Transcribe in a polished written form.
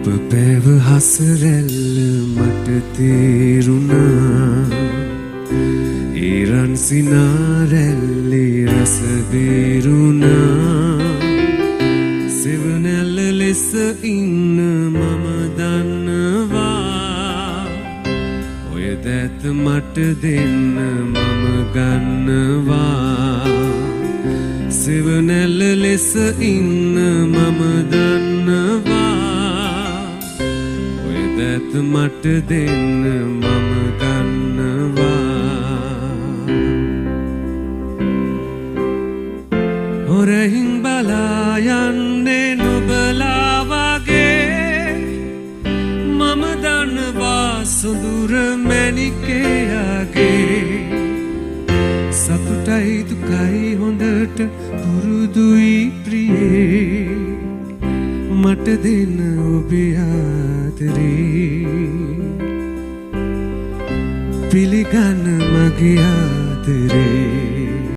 ඔබ පැව හසරැල්ල මට තේරුණා ඊරන් සිනාරැල්ලේ රස බේරුණා සෙවනැල්ල ලෙස ඉන්න මම දන්නවා ඔය දැත මට දෙන්න මම ගන්නවා සෙවනැල්ල ලෙස ඉන්න මම දන්නවා ඔය දැත මට දෙන්න මම ගන්නවා හොරහින් බලා යන්නේ නොබලා වගේ මම දන්නවා සොඳුර මැණිකයාගේ සතුටයි දුකයි හොඳට පුරුදුයි ප්‍රියේ මට දෙන්න ඔබේ ආදරේ පිළිගන්න මගේ ආදරේ